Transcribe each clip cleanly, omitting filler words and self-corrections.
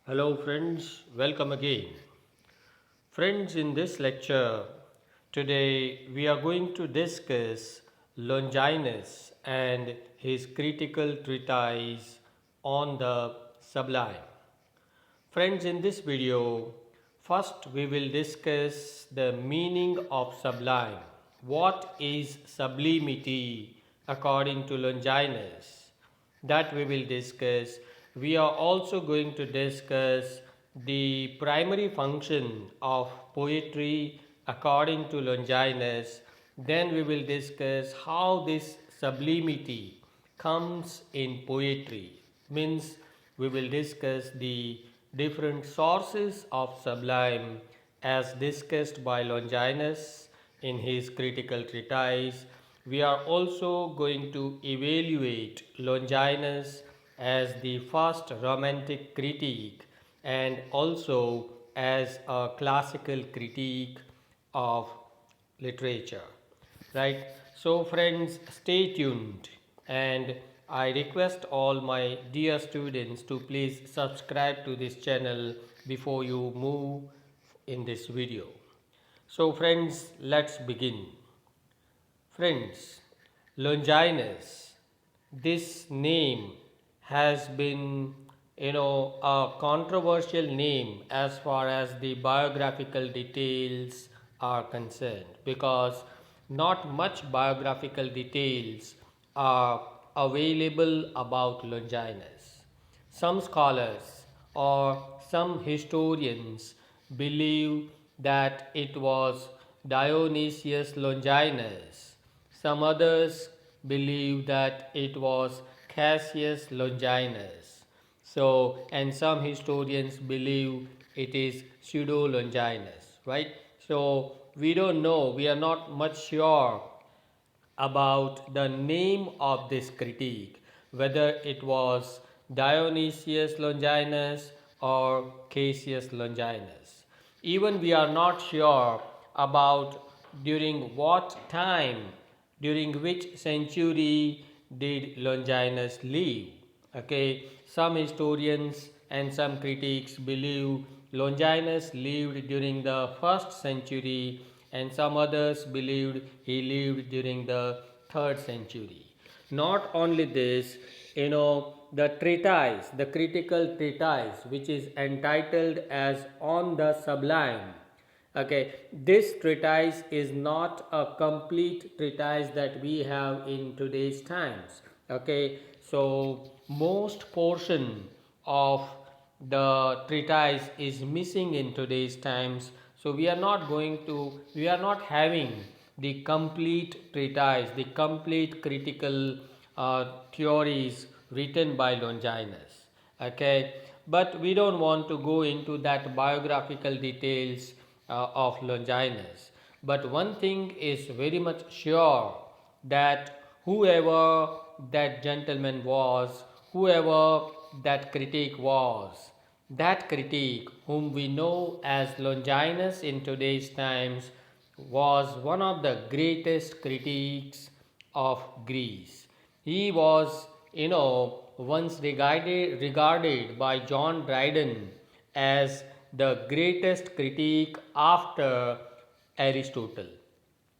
Hello friends, welcome again. Friends, in this lecture, today we are going to discuss Longinus and his critical treatise on the Sublime. Friends, in this video, first we will discuss the meaning of sublime. What is sublimity according to Longinus? That we will discuss. We are also going to discuss the primary function of poetry according to Longinus. Then we will discuss how this sublimity comes in poetry. Means we will discuss the different sources of sublime as discussed by Longinus in his critical treatise. We are also going to evaluate Longinus as the first romantic critique and also as a classical critique of literature, right? So friends, stay tuned, and I request all my dear students to please subscribe to this channel before you move in this video. So friends, let's begin. Friends, Longinus, this name has been, a controversial name as far as the biographical details are concerned, because not much biographical details are available about Longinus. Some scholars or some historians believe that it was Dionysius Longinus. Some others believe that it was Cassius Longinus. So, and some historians believe it is Pseudo Longinus, right? So, we don't know, we are not much sure about the name of this critique, whether it was Dionysius Longinus or Cassius Longinus. Even we are not sure about during what time, during which century did Longinus live. Okay, some historians and some critics believe Longinus lived during the first century, and some others believed he lived during the third century. Not only this, the treatise, the critical treatise, which is entitled as On the Sublime. Okay, this treatise is not a complete treatise that we have in today's times. Okay, so most portion of the treatise is missing in today's times. So we are not having the complete treatise, the complete critical theories written by Longinus. Okay, but we don't want to go into that biographical details of Longinus. But one thing is very much sure, that whoever that gentleman was, whoever that critic was, that critic whom we know as Longinus in today's times, was one of the greatest critics of Greece. He was, once regarded by John Dryden as the greatest critic after Aristotle.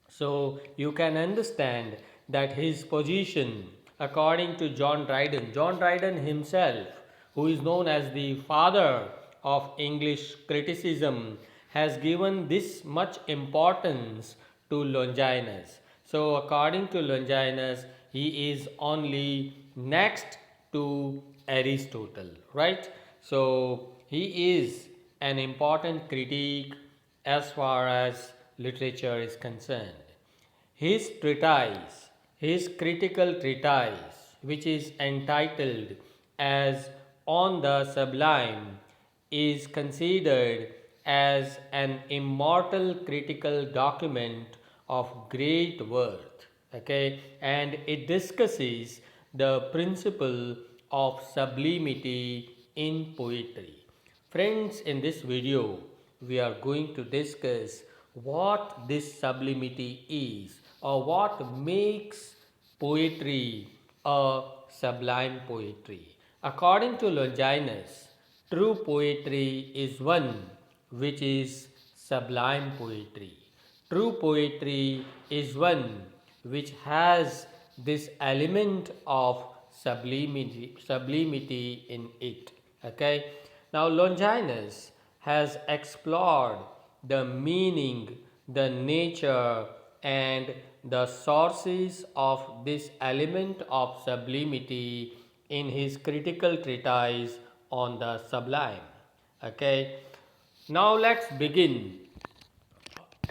So you can understand that his position, according to John Dryden himself, who is known as the father of English criticism, has given this much importance to Longinus. So according to Longinus, he is only next to Aristotle, right? So he is an important critique as far as literature is concerned. His treatise, his critical treatise, which is entitled as On the Sublime, is considered as an immortal critical document of great worth. Okay, and it discusses the principle of sublimity in poetry. Friends, in this video, we are going to discuss what this sublimity is, or what makes poetry a sublime poetry. According to Longinus, True poetry is one which is sublime poetry. True poetry is one which has this element of sublimity in it. Okay. Now Longinus has explored the meaning, the nature, and the sources of this element of sublimity in his critical treatise on the Sublime. Okay, now let's begin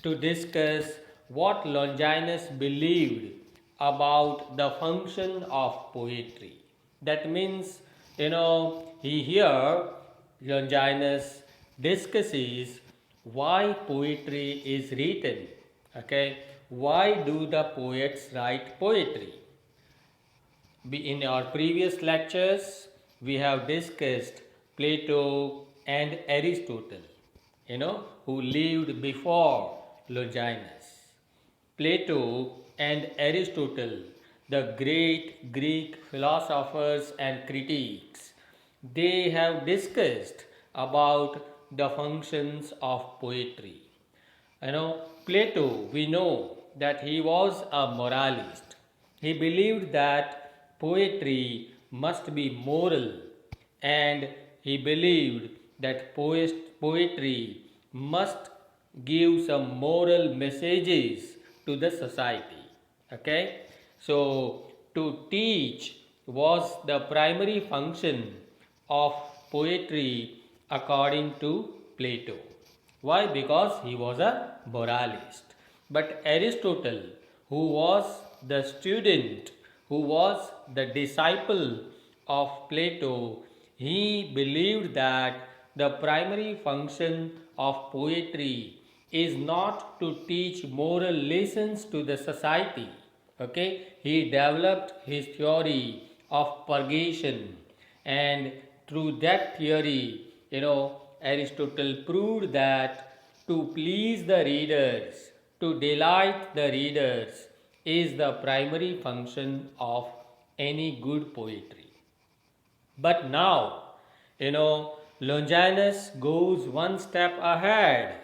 to discuss what Longinus believed about the function of poetry. That means, here Longinus discusses why poetry is written. Okay, why do the poets write poetry? In our previous lectures, we have discussed Plato and Aristotle, who lived before Longinus. Plato and Aristotle, the great Greek philosophers and critics, they have discussed about the functions of poetry. Plato, we know that he was a moralist. He believed that poetry must be moral, and he believed that poetry must give some moral messages to the society. Okay, so to teach was the primary function of poetry according to Plato. Why? Because he was a moralist. But Aristotle, who was the student, who was the disciple of Plato, he believed that the primary function of poetry is not to teach moral lessons to the society. Okay, he developed his theory of purgation, and through that theory, Aristotle proved that to please the readers, to delight the readers, is the primary function of any good poetry. But now, Longinus goes one step ahead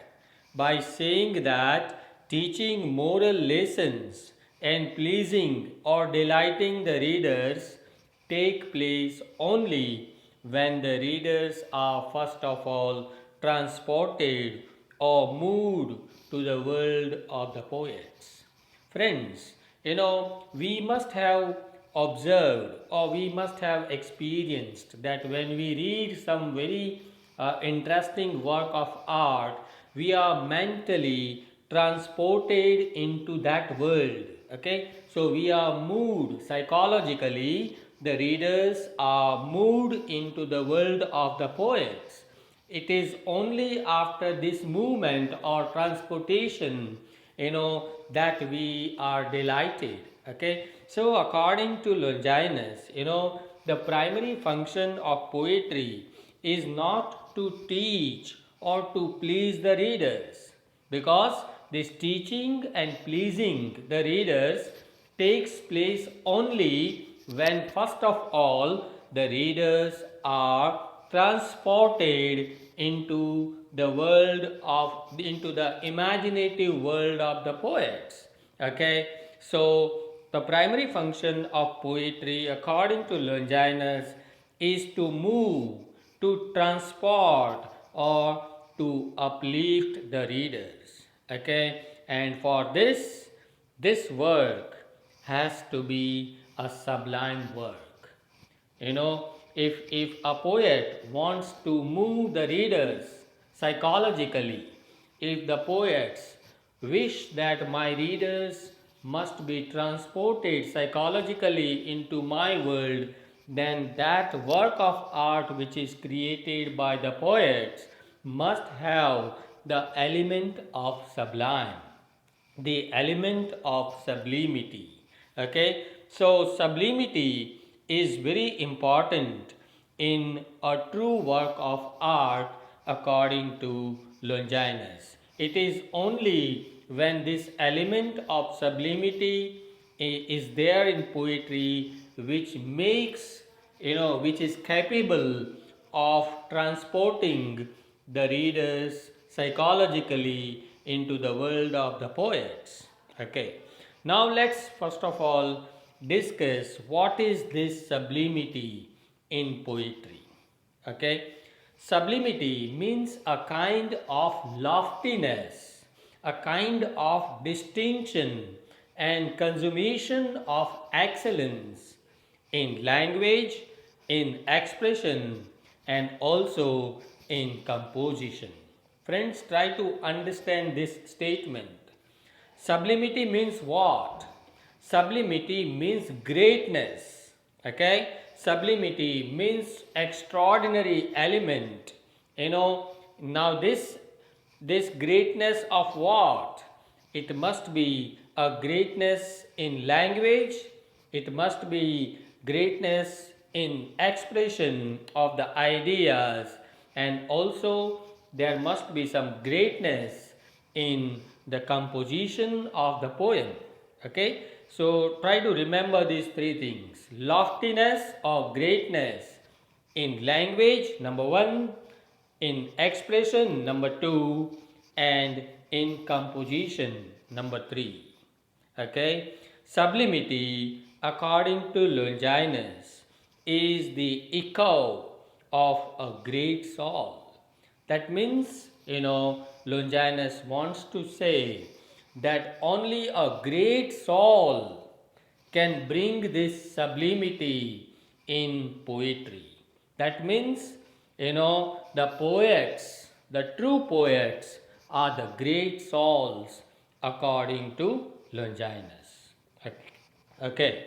by saying that teaching moral lessons and pleasing or delighting the readers take place only when the readers are first of all transported or moved to the world of the poets. Friends, we must have observed or we must have experienced that when we read some very interesting work of art, we are mentally transported into that world. Okay, so we are moved psychologically, the readers are moved into the world of the poets. It is only after this movement or transportation, that we are delighted. Okay, so according to Longinus, the primary function of poetry is not to teach or to please the readers, because this teaching and pleasing the readers takes place only when first of all the readers are transported into the imaginative world of the poets. Okay, so the primary function of poetry according to Longinus is to move, to transport, or to uplift the readers. Okay, and for this work has to be a sublime work. If a poet wants to move the readers psychologically, if the poets wish that my readers must be transported psychologically into my world, then that work of art which is created by the poets must have the element of sublime, the element of sublimity. Okay, so sublimity is very important in a true work of art according to Longinus. It is only when this element of sublimity is there in poetry which makes, which is capable of transporting the readers psychologically into the world of the poets. Okay. Now let's first of all discuss what is this sublimity in poetry. Okay. Sublimity means a kind of loftiness, a kind of distinction and consummation of excellence in language, in expression, and also in composition. Friends, try to understand this statement. Sublimity means what? Sublimity means greatness. Okay? Sublimity means extraordinary element. Now this greatness of what? It must be a greatness in language, it must be greatness in expression of the ideas, and also there must be some greatness in the composition of the poem. Okay, so try to remember these three things: loftiness or greatness in language, number one, in expression, number two, and in composition, number three. Okay, sublimity, according to Longinus, is the echo of a great soul. That means, Longinus wants to say that only a great soul can bring this sublimity in poetry. That means, the poets, the true poets, are the great souls according to Longinus. Okay.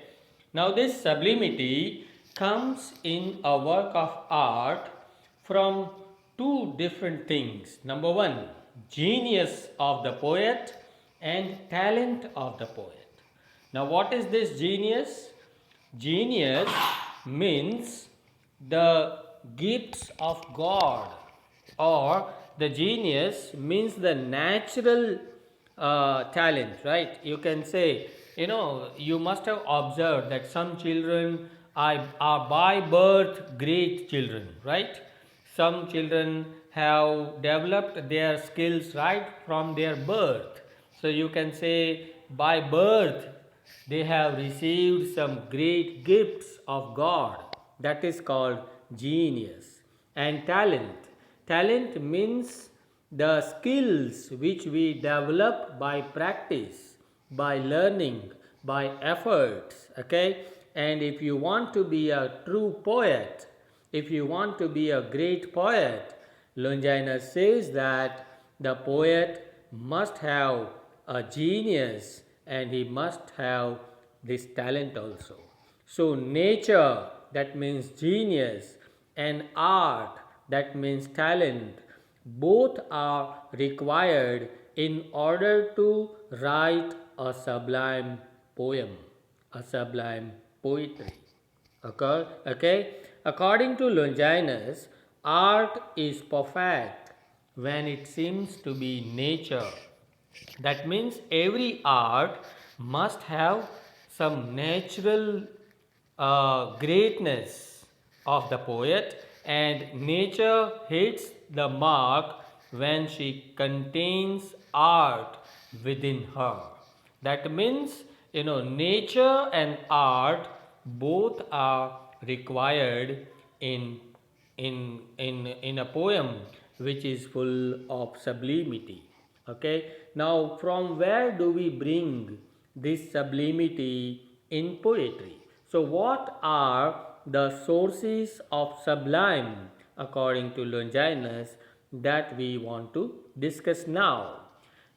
Now, this sublimity comes in a work of art from two different things. Number one, genius of the poet and talent of the poet. Now, what is this genius? Genius means the gifts of God, or the genius means the natural talent, right? You can say, you must have observed that some children are by birth great children, right? Some children have developed their skills right from their birth. So you can say by birth they have received some great gifts of God. That is called genius. And talent. Talent means the skills which we develop by practice, by learning, by efforts. Okay? And if you want to be a true poet, if you want to be a great poet, Longinus says that the poet must have a genius and he must have this talent also. So, nature, that means genius, and art, that means talent, both are required in order to write a sublime poem, a sublime poetry. Okay? According to Longinus, art is perfect when it seems to be nature. That means every art must have some natural greatness of the poet, and nature hits the mark when she contains art within her. That means, nature and art both are required in a poem which is full of sublimity. Okay, now from where do we bring this sublimity in poetry? So, what are the sources of sublime according to Longinus that we want to discuss now?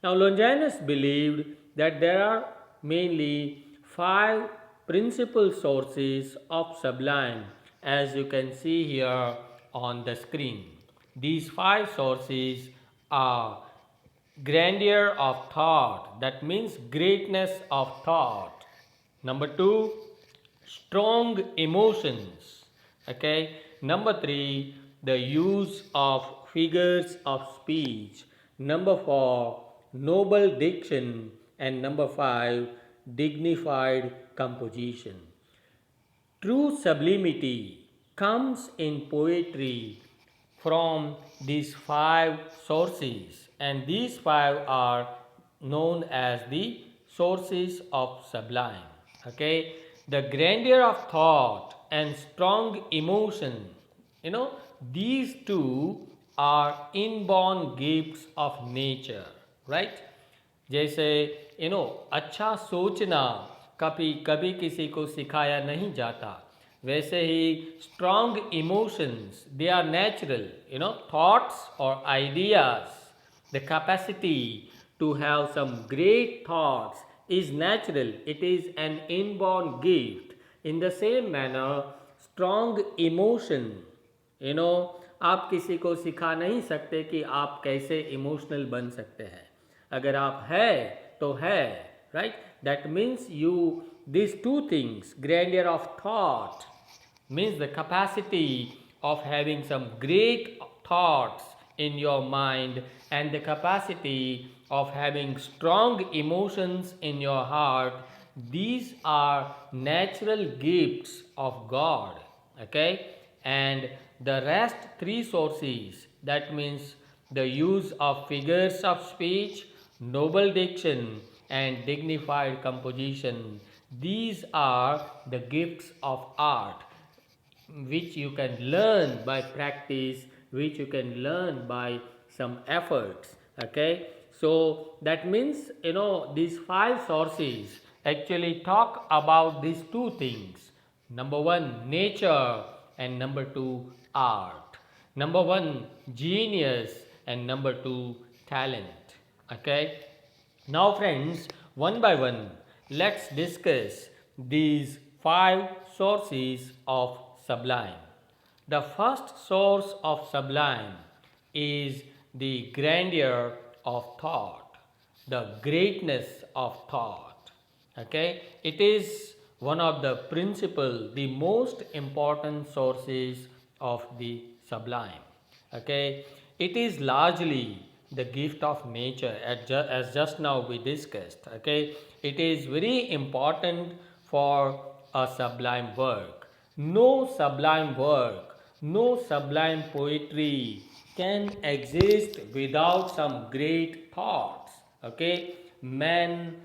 Now, Longinus believed that there are mainly five principal sources of sublime, as you can see here on the screen. These five sources are grandeur of thought, that means greatness of thought. Number two, strong emotions. Okay. Number three, the use of figures of speech. Number four, noble diction. And number five, dignified composition. True sublimity comes in poetry from these five sources, and these five are known as the sources of sublime. Okay, the grandeur of thought and strong emotion, you know, these two are inborn gifts of nature, right? जैसे अच्छा सोचना कभी कभी किसी को सिखाया नहीं जाता, वैसे ही strong emotions they are natural, thoughts और ideas, the capacity to have some great thoughts is natural, it is an inborn gift. In the same manner, strong emotion, आप किसी को सिखा नहीं सकते कि आप कैसे इमोशनल बन सकते हैं, अगर आप है तो है, right? That means you these two things, grandeur of thought means the capacity of having some great thoughts in your mind, and the capacity of having strong emotions in your heart. These are natural gifts of God, okay? And the rest three sources, that means the use of figures of speech, noble diction, and dignified composition, these are the gifts of art which you can learn by practice, which you can learn by some efforts. Okay, so that means these five sources actually talk about these two things: number one, nature, and number two, art; number one, genius, and number two, talent. Okay, now friends, one by one, let's discuss these five sources of sublime. The first source of sublime is the grandeur of thought, the greatness of thought. Okay, it is one of the principal, the most important sources of the sublime. Okay, it is largely the gift of nature, as just now we discussed. Okay, it is very important for a sublime work. No sublime work, no sublime poetry can exist without some great thoughts. Okay, men,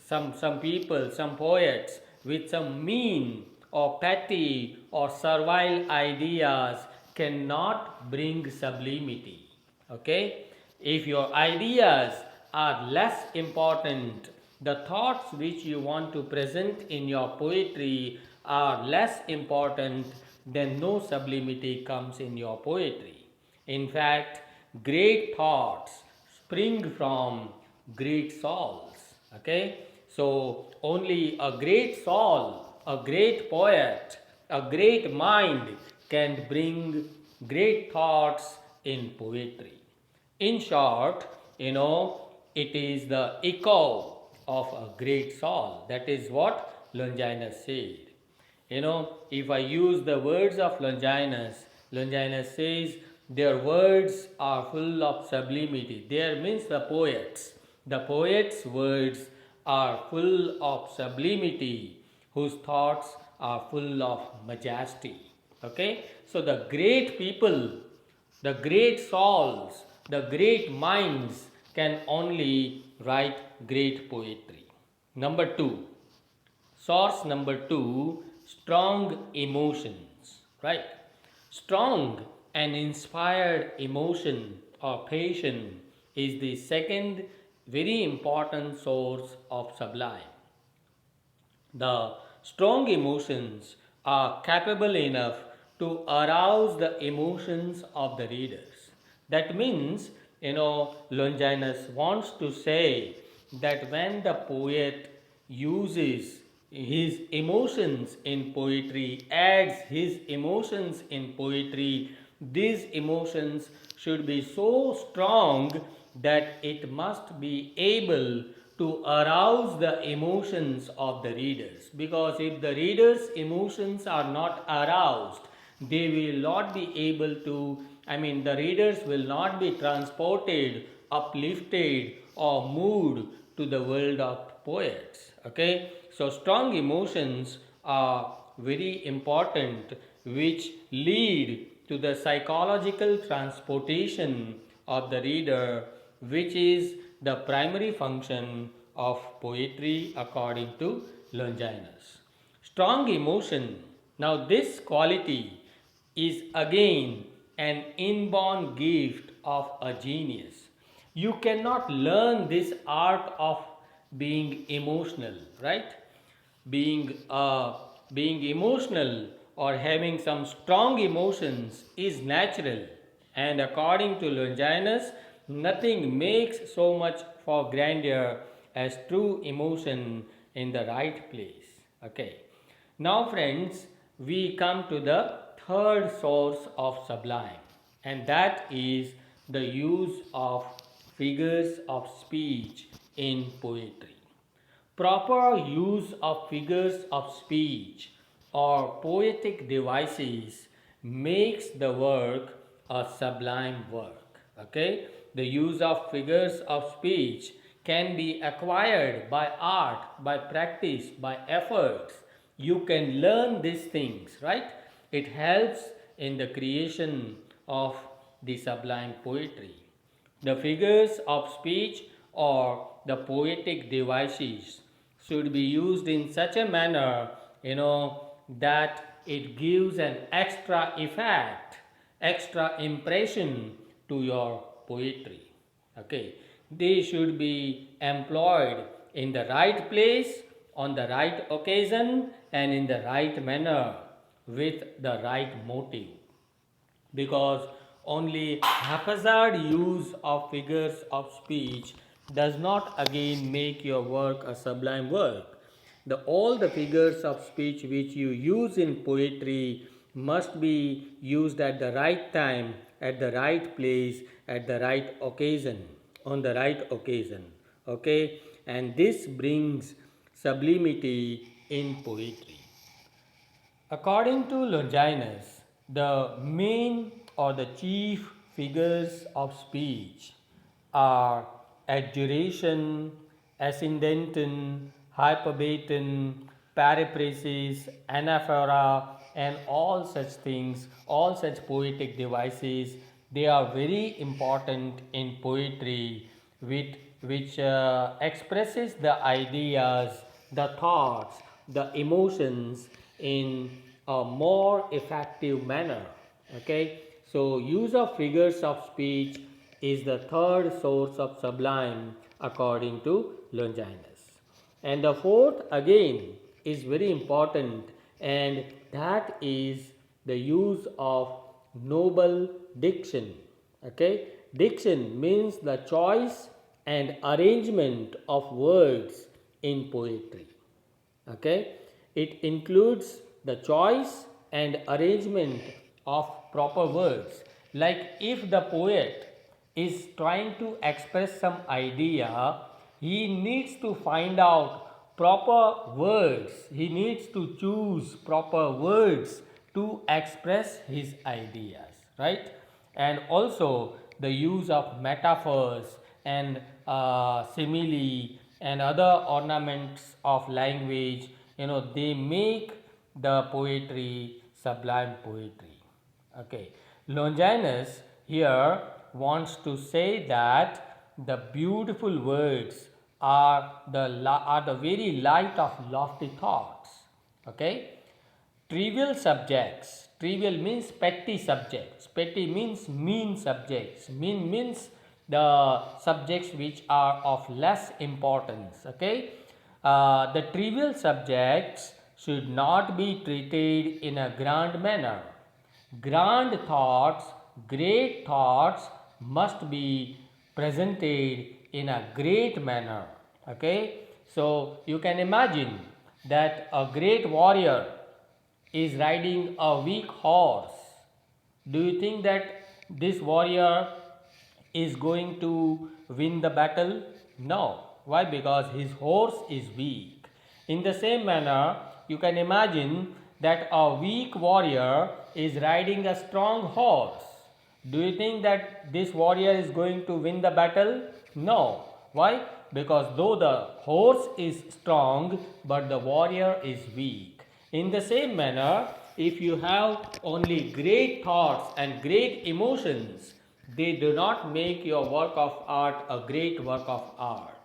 some people, some poets with some mean or petty or servile ideas cannot bring sublimity. Okay, if your ideas are less important, the thoughts which you want to present in your poetry are less important, then no sublimity comes in your poetry. In fact, great thoughts spring from great souls. Okay, so only a great soul, a great poet, a great mind can bring great thoughts in poetry. In short, it is the echo of a great soul. That is what Longinus said. If I use the words of Longinus, Longinus says their words are full of sublimity. There means the poets. The poets' words are full of sublimity, whose thoughts are full of majesty. Okay, so the great people, the great souls, the great minds can only write great poetry. Number two, source number two, strong emotions, right? Strong and inspired emotion or passion is the second very important source of sublime. The strong emotions are capable enough to arouse the emotions of the readers. That means, Longinus wants to say that when the poet uses his emotions in poetry, adds his emotions in poetry, these emotions should be so strong that it must be able to arouse the emotions of the readers. Because if the readers' emotions are not aroused, they will not be able to, the readers will not be transported, uplifted, or moved to the world of poets. Okay, so strong emotions are very important which lead to the psychological transportation of the reader, which is the primary function of poetry according to Longinus. Strong emotion. Now, this quality is again an inborn gift of a genius. You cannot learn this art of being emotional, right? Being emotional or having some strong emotions is natural, and according to Longinus, nothing makes so much for grandeur as true emotion in the right place. Okay. Now, friends, we come to the third source of sublime, and that is the use of figures of speech in poetry. Proper use of figures of speech or poetic devices makes the work a sublime work. Okay? The use of figures of speech can be acquired by art, by practice, by efforts. You can learn these things, right? It helps in the creation of the sublime poetry. The figures of speech or the poetic devices should be used in such a manner, that it gives an extra effect, extra impression to your poetry. Okay, they should be employed in the right place, on the right occasion, and in the right manner with the right motive, because only haphazard use of figures of speech does not again make your work a sublime work. All the figures of speech which you use in poetry must be used at the right time, at the right place, at the right occasion, on the right occasion. Okay, and this brings sublimity in poetry. According to Longinus, the main or the chief figures of speech are adjuration, ascendanton, hyperbaton, periphrasis, anaphora, and all such things, all such poetic devices. They are very important in poetry, with which expresses the ideas, the thoughts, the emotions in a more effective manner. Okay, so use of figures of speech is the third source of sublime according to Longinus. And the fourth again is very important, and that is the use of noble diction. Okay, diction means the choice and arrangement of words in poetry. Okay, it includes the choice and arrangement of proper words. Like if the poet is trying to express some idea, he needs to find out proper words, he needs to choose proper words to express his ideas, right? And also the use of metaphors and simile and other ornaments of language, they make the poetry sublime poetry. Okay, Longinus here wants to say that the beautiful words are the very light of lofty thoughts. Okay, trivial subjects. Trivial means petty subjects. Petty means mean subjects. Mean means the subjects which are of less importance. Okay. The trivial subjects should not be treated in a grand manner. Grand thoughts, great thoughts must be presented in a great manner. Okay. So you can imagine that a great warrior is riding a weak horse. Do you think that this warrior is going to win the battle? No. Why? Because his horse is weak. In the same manner, you can imagine that a weak warrior is riding a strong horse. Do you think that this warrior is going to win the battle? No. Why? Because though the horse is strong, but the warrior is weak. In the same manner, if you have only great thoughts and great emotions, they do not make your work of art a great work of art.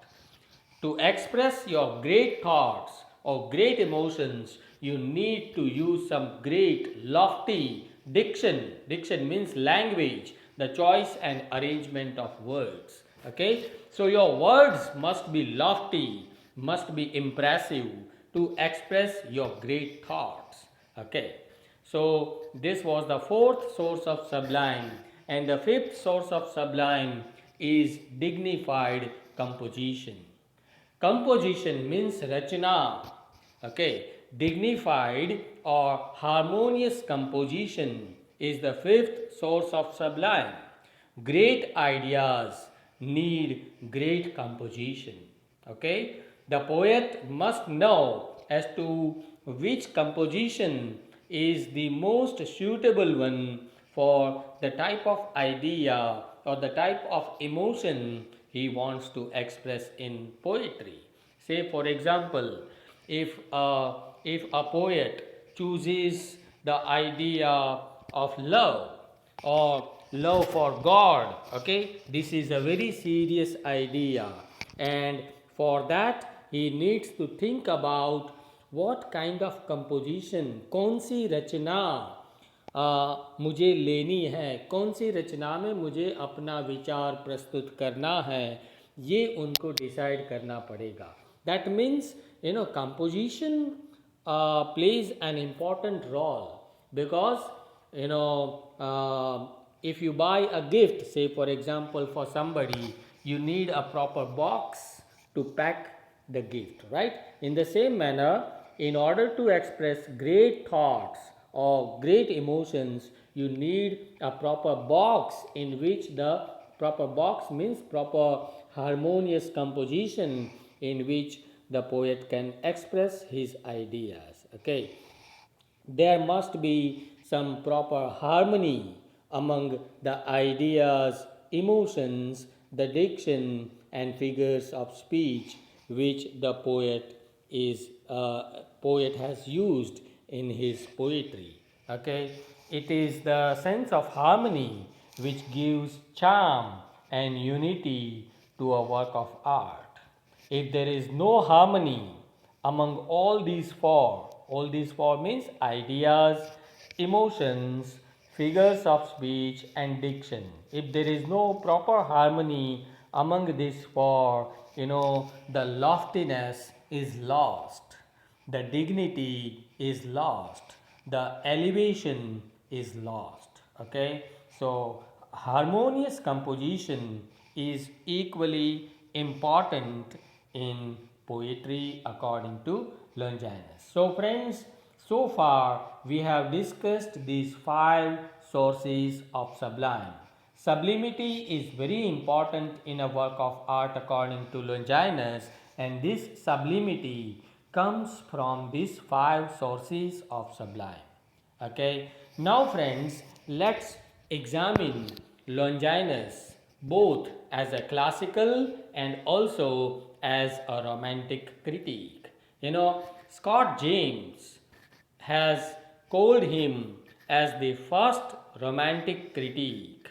To express your great thoughts or great emotions, you need to use some great lofty diction. Diction means language, the choice and arrangement of words. Okay, so your words must be lofty, must be impressive to express your great thoughts. Okay, so this was the fourth source of sublime, and the fifth source of sublime is dignified composition. Composition means rachana. Okay, dignified or harmonious composition is the fifth source of sublime. Great ideas need great composition. Okay, the poet must know as to which composition is the most suitable one for the type of idea or the type of emotion he wants to express in poetry. Say, for example, if a poet chooses the idea of love or love for God, okay, this is a very serious idea, and for that he needs to think about what kind of composition, कौन सी रचना मुझे लेनी है, कौन सी रचना में मुझे अपना विचार प्रस्तुत करना है, ये उनको डिसाइड करना पड़ेगा. That means composition plays an important role, because if you buy a gift, say for example for somebody, you need a proper box to pack the gift, right? In the same manner, in order to express great thoughts or great emotions, you need a proper box, in which the proper box means proper harmonious composition in which the poet can express his ideas. Okay, there must be some proper harmony among the ideas, emotions, the diction and figures of speech which the poet has used in his poetry. Okay, it is the sense of harmony which gives charm and unity to a work of art. If there is no harmony among all these four means ideas, emotions, figures of speech and diction. If there is no proper harmony among these four, the loftiness is lost, the dignity is lost, the elevation is lost. Okay, so harmonious composition is equally important in poetry according to Longinus. So friends, so far we have discussed these five sources of sublime. Sublimity is very important in a work of art according to Longinus, and this sublimity comes from these five sources of sublime. Okay, now friends, let's examine Longinus both as a classical and also as a romantic critique. Scott James has called him as the first romantic critique.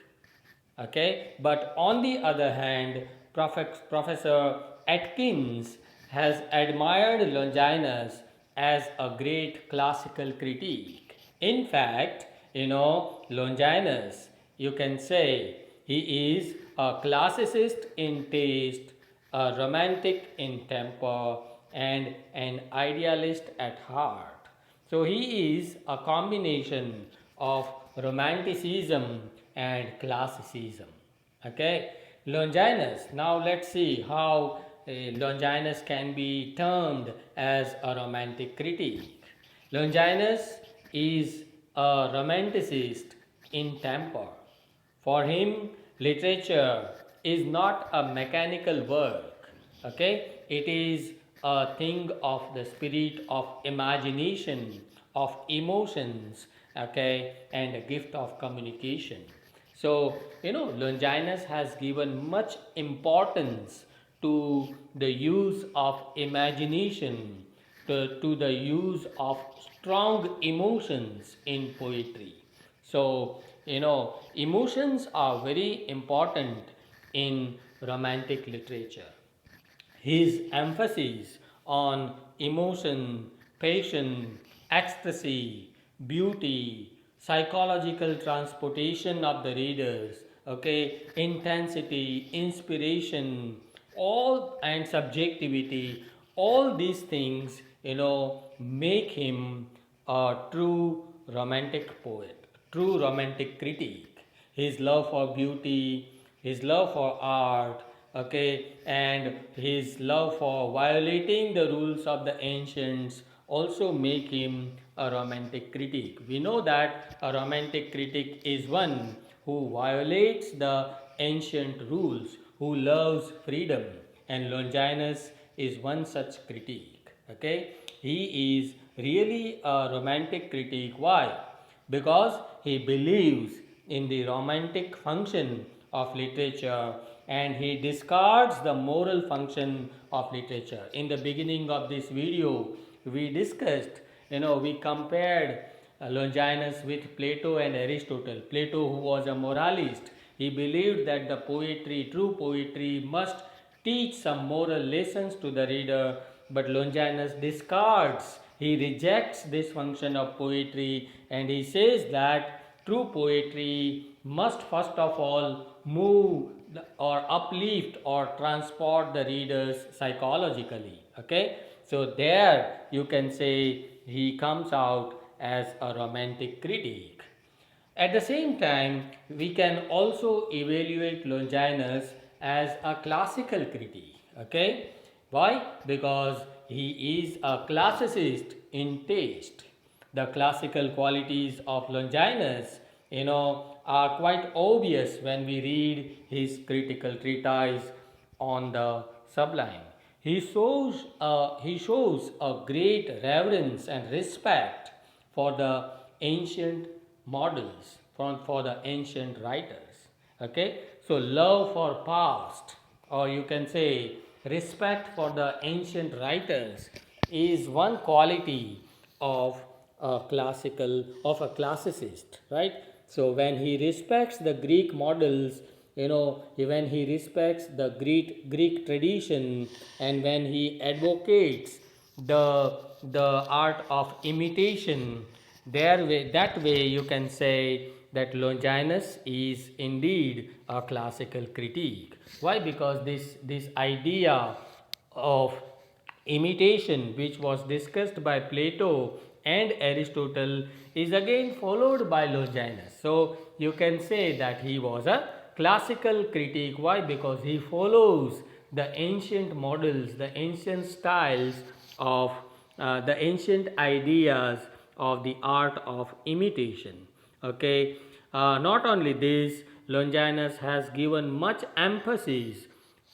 Okay, but on the other hand, Professor Atkins has admired Longinus as a great classical critique. In fact, Longinus, you can say he is a classicist in taste, a romantic in temper, and an idealist at heart. So he is a combination of romanticism and classicism. Okay, Longinus. Now let's see how Longinus can be termed as a romantic critique. Longinus is a romanticist in temper. For him, literature is not a mechanical work. Okay, it is a thing of the spirit of imagination, of emotions, okay, and a gift of communication. So, Longinus has given much importance to the use of imagination to the use of strong emotions in poetry. So, emotions are very important in romantic literature. His emphasis on emotion, passion, ecstasy, beauty, psychological transportation of the readers, okay, intensity, inspiration, all and subjectivity, all these things, make him a true romantic poet, true romantic critic. His love for beauty, his love for art, okay, and his love for violating the rules of the ancients also make him a romantic critic. We know that a romantic critic is one who violates the ancient rules, who loves freedom, and Longinus is one such critic. Okay, he is really a romantic critic. Why? Because he believes in the romantic function of literature and he discards the moral function of literature. In the beginning of this video, we discussed, we compared Longinus with Plato and Aristotle. Plato, who was a moralist, he believed that the poetry, true poetry, must teach some moral lessons to the reader, but Longinus discards, he rejects this function of poetry and he says that true poetry must first of all move or uplift or transport the readers psychologically. Okay, so there you can say he comes out as a romantic critic. At the same time, we can also evaluate Longinus as a classical critic. Okay, why? Because he is a classicist in taste. The classical qualities of Longinus, are quite obvious when we read his critical treatise on the Sublime. He shows a great reverence and respect for the ancient models, for the ancient writers. Okay, so love for past, or you can say respect for the ancient writers, is one quality of a classicist, right? So when he respects the Greek models, when he respects the Greek tradition, and when he advocates the art of imitation, that way you can say that Longinus is indeed a classical critique. Why? Because this idea of imitation, which was discussed by Plato and Aristotle, is again followed by Longinus. So you can say that he was a classical critic. Why? Because he follows the ancient models, the ancient styles of the ancient ideas of the art of imitation. Okay, not only this, Longinus has given much emphasis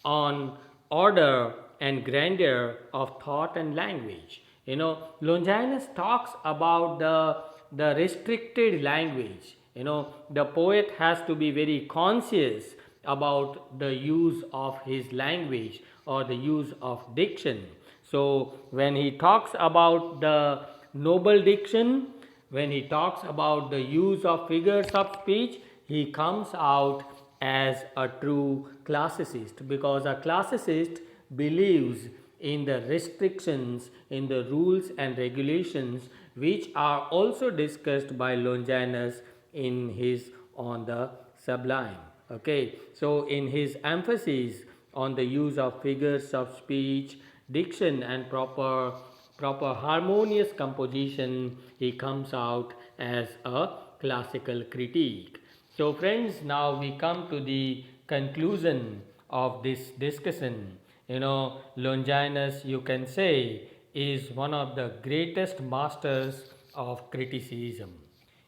on order and grandeur of thought and language. Longinus talks about the restricted language. The poet has to be very conscious about the use of his language or the use of diction. So when he talks about the noble diction, when he talks about the use of figures of speech, he comes out as a true classicist, because a classicist believes in the restrictions, in the rules and regulations, which are also discussed by Longinus in his On the Sublime. Okay, so in his emphasis on the use of figures of speech, diction, and proper harmonious composition, he comes out as a classical critique. So friends, now we come to the conclusion of this discussion. Longinus, you can say, is one of the greatest masters of criticism.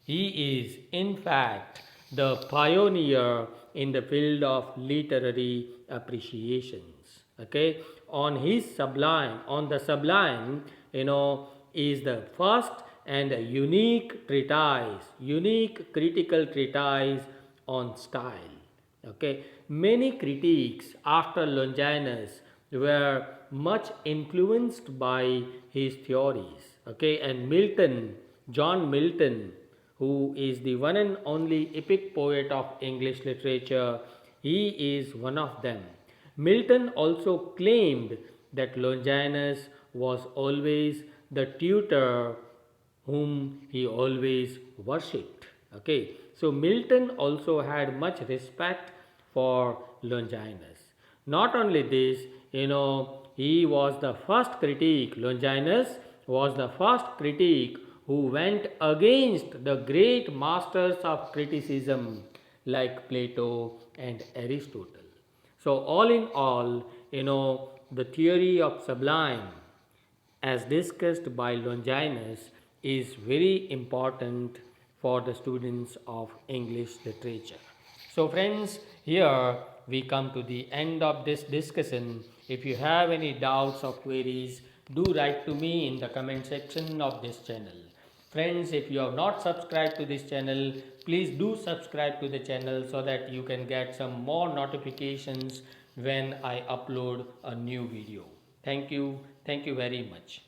He is, in fact, the pioneer in the field of literary appreciations. Okay, on the Sublime, is the first and a unique treatise, unique critical treatise on style. Okay, many critiques after Longinus were much influenced by his theories. Okay, and Milton, John Milton, who is the one and only epic poet of English literature, he is one of them. Milton also claimed that Longinus was always the tutor whom he always worshipped. Okay, so Milton also had much respect for Longinus. Not only this, he was the first critic. Longinus was the first critic who went against the great masters of criticism like Plato and Aristotle. So, all in all, the theory of sublime as discussed by Longinus is very important for the students of English literature. So, friends, here we come to the end of this discussion. If you have any doubts or queries, do write to me in the comment section of this channel. Friends, if you have not subscribed to this channel, please do subscribe to the channel so that you can get some more notifications when I upload a new video. Thank you. Thank you very much.